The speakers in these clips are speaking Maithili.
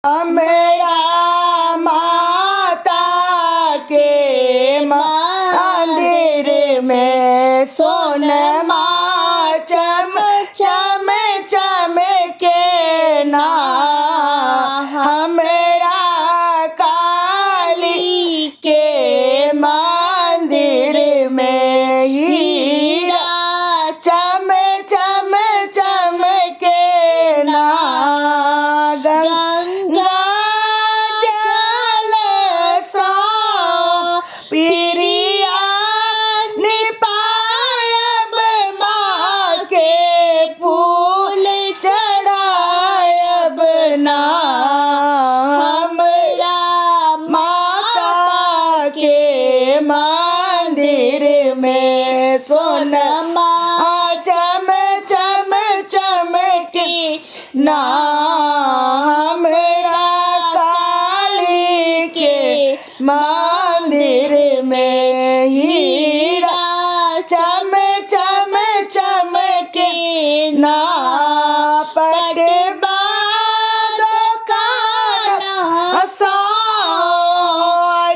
हमरा माता के मंदिर में सोनमा चम चम चमके ना। हमरा काली के मंदिर में हीरा चम चम चमके ना। गंगा जल सो प्रिया निपायब माँ के फूल चढ़ायब ना। हमरा माता के मंदिर में सोनमा चम चम चमके ना। हमरा काली के मंदिर में हीरा चम चम चमके ना। पटवा दुकान सो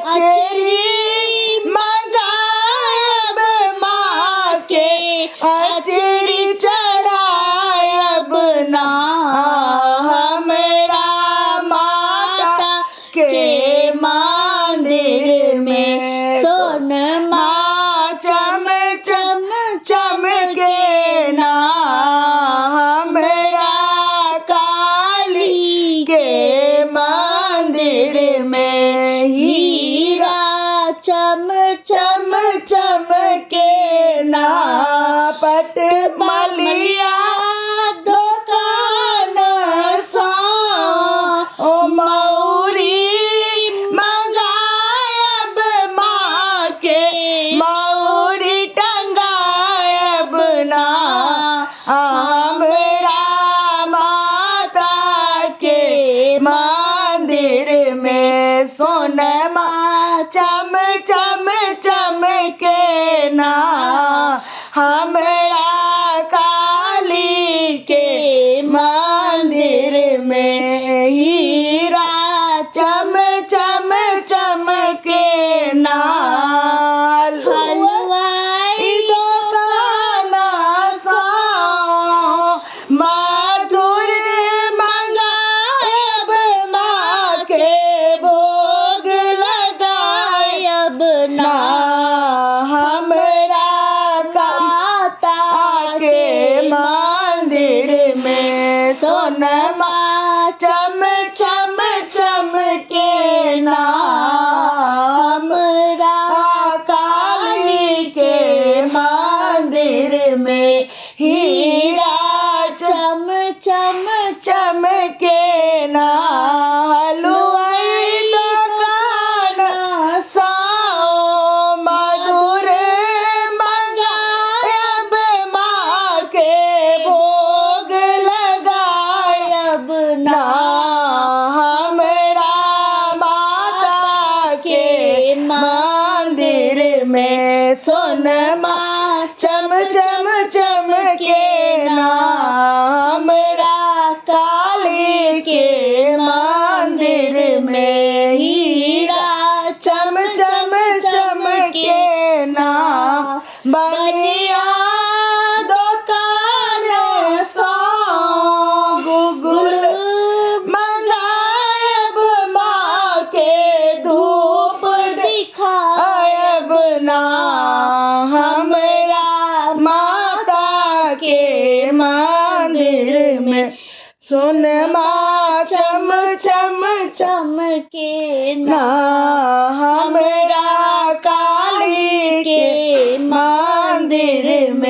अचरी मंगायब माँ के अचरी चढ़ायब ना। हमरा माता के मंदिर में सोनमा चम चम चमके ना। हमरा काली के मंदिर में हीरा चम चम चमके ना। पटमलिया दुकान सो मौरी मंगायब माँ के मौरी टंगायब ना। हमरा माता के मंदिर में सोनमा चम चम चमके ना। हमरा काली के मंदिर में हीरा चम चम चमके ना। हलवाई दुकान सो मधुर मंगायब माँ के भोग लगायब ना। हमरा माता के मंदिर में सोनमा चम चम चमके ना। हमरा काली के मंदिर में हीरा चम चम चमके ना। हलवाई दुकान सो मधुर मंगायब माँ के भोग लगायब ना। हमरा माता के मंदिर में सोनमा चम चम चमके ना। हमरा काली के मंदिर में हीरा चम चम चमके ना। बनिया दुकान सो गुगुल मंगायब माँ के धूप दिखायब ना। हमरा माता के मंदिर में सोनमा चम चम चमके ना। हमरा काली के मंदिर में